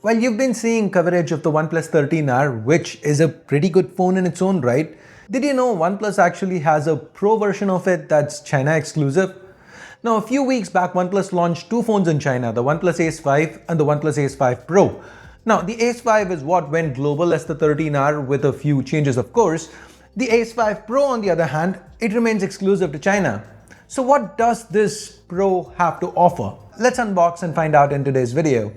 Well, you've been seeing coverage of the OnePlus 13R, which is a pretty good phone in its own right. Did you know OnePlus actually has a Pro version of it that's China exclusive? Now, a few weeks back, OnePlus launched two phones in China, the OnePlus Ace 5 and the OnePlus Ace 5 Pro. Now, the Ace 5 is what went global as the 13R with a few changes, of course. The Ace 5 Pro, on the other hand, it remains exclusive to China. So what does this Pro have to offer? Let's unbox and find out in today's video.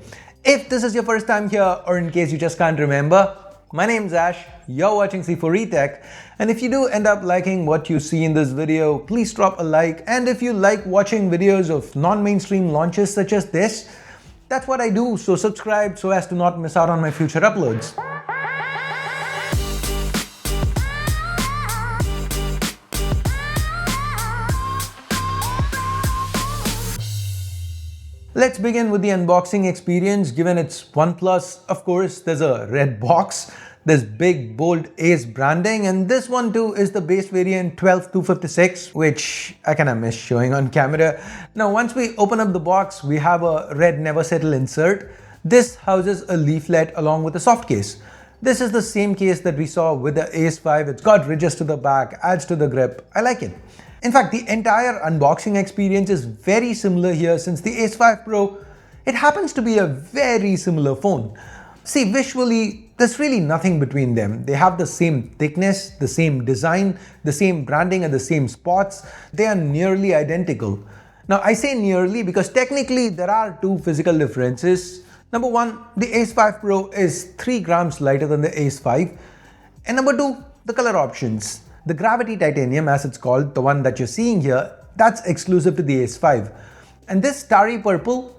If this is your first time here, or in case you just can't remember, my name's Ash, you're watching C4E Tech, and if you do end up liking what you see in this video, please drop a like, and if you like watching videos of non-mainstream launches such as this, that's what I do, so subscribe so as to not miss out on my future uploads. Let's begin with the unboxing experience. Given it's OnePlus, of course, there's a red box, there's big bold Ace branding, and this one too is the base variant 12256, which I kinda miss showing on camera. Now, once we open up the box, we have a red Never Settle insert. This houses a leaflet along with a soft case. This is the same case that we saw with the Ace 5. It's got ridges to the back, adds to the grip. I like it. In fact, the entire unboxing experience is very similar here since the Ace 5 Pro, it happens to be a very similar phone. See, visually, there's really nothing between them. They have the same thickness, the same design, the same branding at the same spots. They are nearly identical. Now, I say nearly because technically there are two physical differences. Number one, the Ace 5 Pro is 3 grams lighter than the Ace 5. And number two, the color options. The Gravity Titanium, as it's called, the one that you're seeing here, that's exclusive to the Ace 5. And this Starry Purple,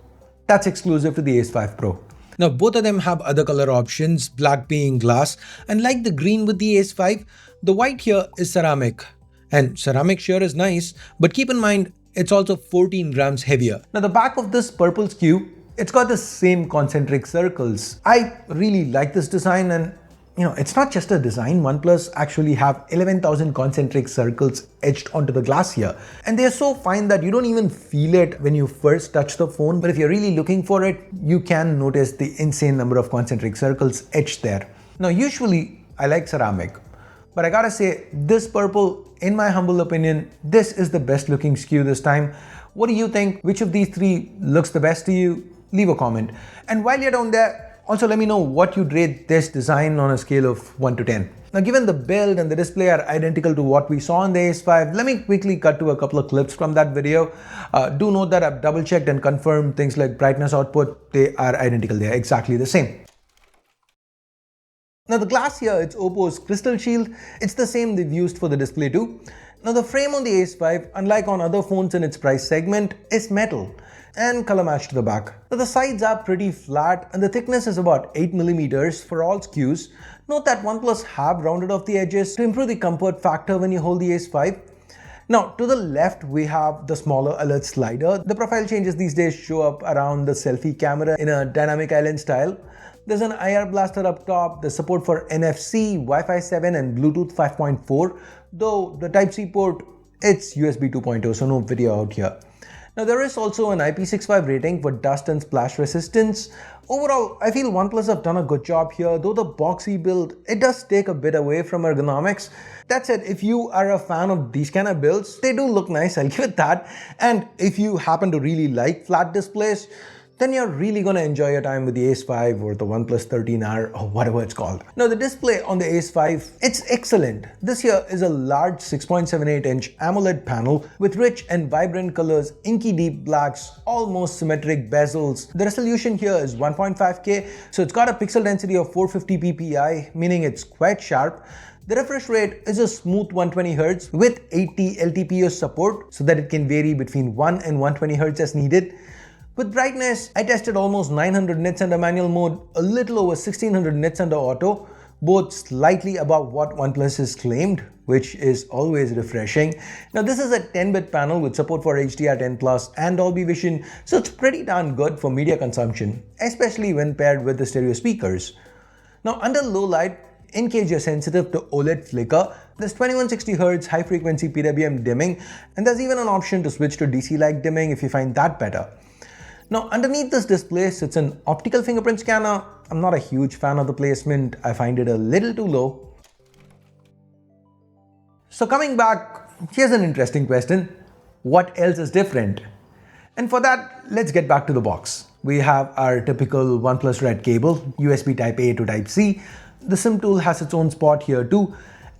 that's exclusive to the Ace 5 Pro. Now, both of them have other color options, black being glass, and like the green with the Ace 5, the white here is ceramic. And ceramic sure is nice, but keep in mind, it's also 14 grams heavier. Now, the back of this purple SKU, it's got the same concentric circles. I really like this design, and it's not just a design. OnePlus actually have 11,000 concentric circles etched onto the glass here. And they're so fine that you don't even feel it when you first touch the phone. But if you're really looking for it, you can notice the insane number of concentric circles etched there. Now, usually I like ceramic, but I gotta say, this purple, in my humble opinion, this is the best looking SKU this time. What do you think? Which of these three looks the best to you? Leave a comment. And while you're down there, also let me know what you'd rate this design on a scale of 1 to 10. Now, given the build and the display are identical to what we saw on the Ace 5, let me quickly cut to a couple of clips from that video. Do note that I've double checked and confirmed things like brightness output, they are identical, they are exactly the same. Now, the glass here, it's Oppo's Crystal Shield. It's the same they've used for the display too. Now, the frame on the Ace 5, unlike on other phones in its price segment, is metal and color matched to the back. Now, the sides are pretty flat and the thickness is about 8 millimeters for all SKUs. Note that OnePlus have rounded off the edges to improve the comfort factor when you hold the Ace 5. Now, to the left, we have the smaller alert slider. The profile changes these days show up around the selfie camera in a dynamic island style. There's an IR blaster up top, there's support for NFC, Wi-Fi 7 and Bluetooth 5.4, though the Type-C port, it's USB 2.0, so no video out here. Now, there is also an IP65 rating for dust and splash resistance. Overall, I feel OnePlus have done a good job here, though the boxy build, it does take a bit away from ergonomics. That said, if you are a fan of these kind of builds, they do look nice, I'll give it that. And if you happen to really like flat displays, then you're really gonna enjoy your time with the Ace 5 or the OnePlus 13R or whatever it's called. Now, the display on the Ace 5, it's excellent. This here is a large 6.78-inch AMOLED panel with rich and vibrant colors, inky deep blacks, almost symmetric bezels. The resolution here is 1.5K, so it's got a pixel density of 450 ppi, meaning it's quite sharp. The refresh rate is a smooth 120Hz with 80 LTPO support so that it can vary between 1 and 120Hz as needed. With brightness, I tested almost 900 nits under manual mode, a little over 1600 nits under auto, both slightly above what OnePlus has claimed, which is always refreshing. Now, this is a 10-bit panel with support for HDR10+ and Dolby Vision, so it's pretty darn good for media consumption, especially when paired with the stereo speakers. Now, under low light, in case you're sensitive to OLED flicker, there's 2160Hz high-frequency PWM dimming, and there's even an option to switch to DC light dimming if you find that better. Now underneath this display sits an optical fingerprint scanner. I'm not a huge fan of the placement. I find it a little too low. So coming back, here's an interesting question. What else is different? And for that, let's get back to the box. We have our typical OnePlus Red cable, USB Type A to Type C. The SIM tool has its own spot here too.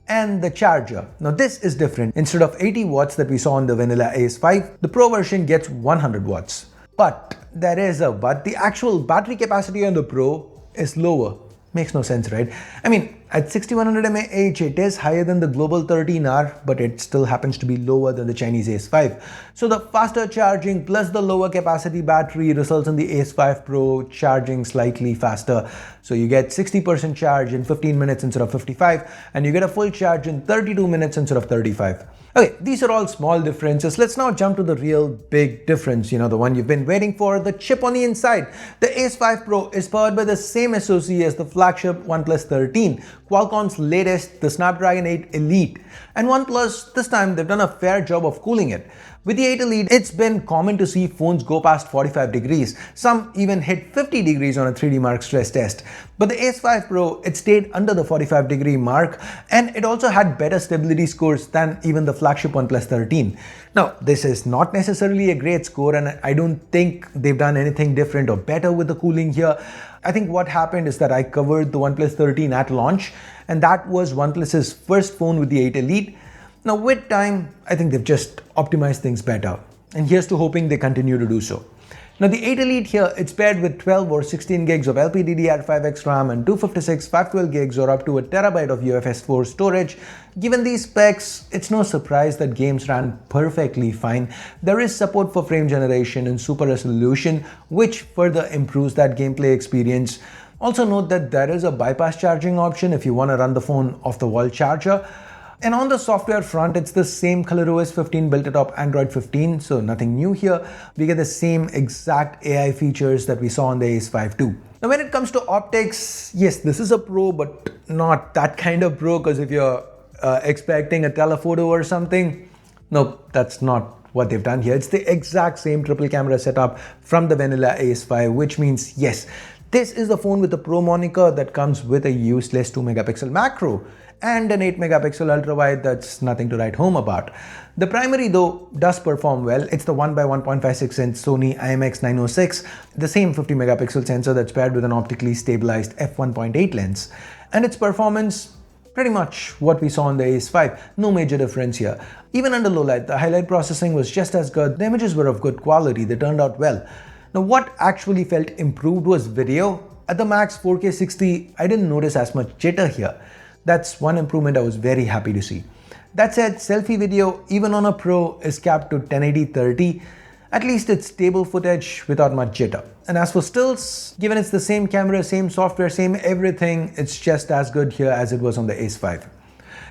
And the charger. Now this is different. Instead of 80 watts that we saw on the vanilla Ace 5, the Pro version gets 100 watts. But there is a but. The actual battery capacity on the Pro is lower. Makes no sense, right? I mean, at 6100 mAh, it is higher than the global 13R, but it still happens to be lower than the Chinese Ace 5. So the faster charging plus the lower capacity battery results in the Ace 5 Pro charging slightly faster. So you get 60% charge in 15 minutes instead of 55, and you get a full charge in 32 minutes instead of 35. Okay, these are all small differences. Let's now jump to the real big difference, the one you've been waiting for, the chip on the inside. The Ace 5 Pro is powered by the same SoC as the flagship OnePlus 13, Qualcomm's latest, the Snapdragon 8 Elite. And OnePlus, this time they've done a fair job of cooling it. With the 8 Elite, it's been common to see phones go past 45 degrees. Some even hit 50 degrees on a 3D Mark stress test. But the Ace 5 Pro, it stayed under the 45 degree mark, and it also had better stability scores than even the flagship OnePlus 13. Now, this is not necessarily a great score, and I don't think they've done anything different or better with the cooling here. I think what happened is that I covered the OnePlus 13 at launch, and that was OnePlus's first phone with the 8 Elite. Now with time, I think they've just optimized things better, and here's to hoping they continue to do so. Now the 8 Elite here, it's paired with 12 or 16 gigs of LPDDR5X RAM and 256, 512 gigs or up to a terabyte of UFS 4 storage. Given these specs, it's no surprise that games ran perfectly fine. There is support for frame generation and super resolution, which further improves that gameplay experience. Also note that there is a bypass charging option if you want to run the phone off the wall charger. And on the software front, it's the same ColorOS 15 built atop Android 15, so nothing new here. We get the same exact AI features that we saw on the Ace 5 too. Now when it comes to optics, yes, this is a Pro, but not that kind of Pro, because if you're expecting a telephoto or something, nope, that's not what they've done here. It's the exact same triple camera setup from the vanilla Ace 5, which means yes, this is the phone with the Pro moniker that comes with a useless 2 megapixel macro and an 8 megapixel ultra wide that's nothing to write home about. The primary though does perform well. It's the 1x1.56 inch Sony IMX906, the same 50 megapixel sensor that's paired with an optically stabilized f1.8 lens. And its performance, pretty much what we saw on the Ace 5, no major difference here. Even under low light, the highlight processing was just as good. The images were of good quality, they turned out well. Now what actually felt improved was video. At the max 4K 60, I didn't notice as much jitter here. That's one improvement I was very happy to see. That said, selfie video, even on a Pro, is capped to 1080-30. At least it's stable footage without much jitter. And as for stills, given it's the same camera, same software, same everything, it's just as good here as it was on the Ace 5.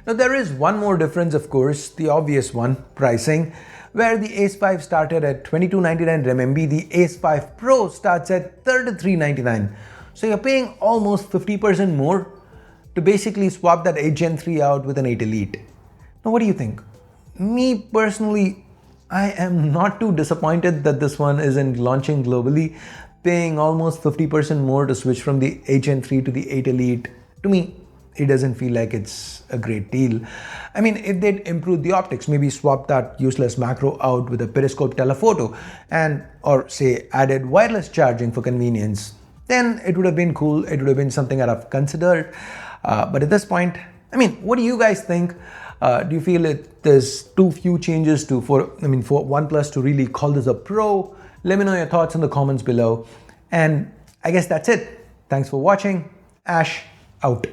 Now there is one more difference, of course, the obvious one, pricing. Where the Ace 5 started at 2299 RMB, the Ace 5 Pro starts at 3399. So you're paying almost 50% more to basically swap that 8 Gen 3 out with an 8 Elite. Now what do you think? Me personally, I am not too disappointed that this one isn't launching globally. Paying almost 50% more to switch from the 8 Gen 3 to the 8 Elite, to me, it doesn't feel like it's a great deal. I mean, if they'd improve the optics, maybe swap that useless macro out with a periscope telephoto or say added wireless charging for convenience, then it would have been cool. It would have been something I'd have considered. But at this point, I mean, what do you guys think? Do you feel there's too few changes for OnePlus to really call this a Pro? Let me know your thoughts in the comments below. And I guess that's it. Thanks for watching. Ash out.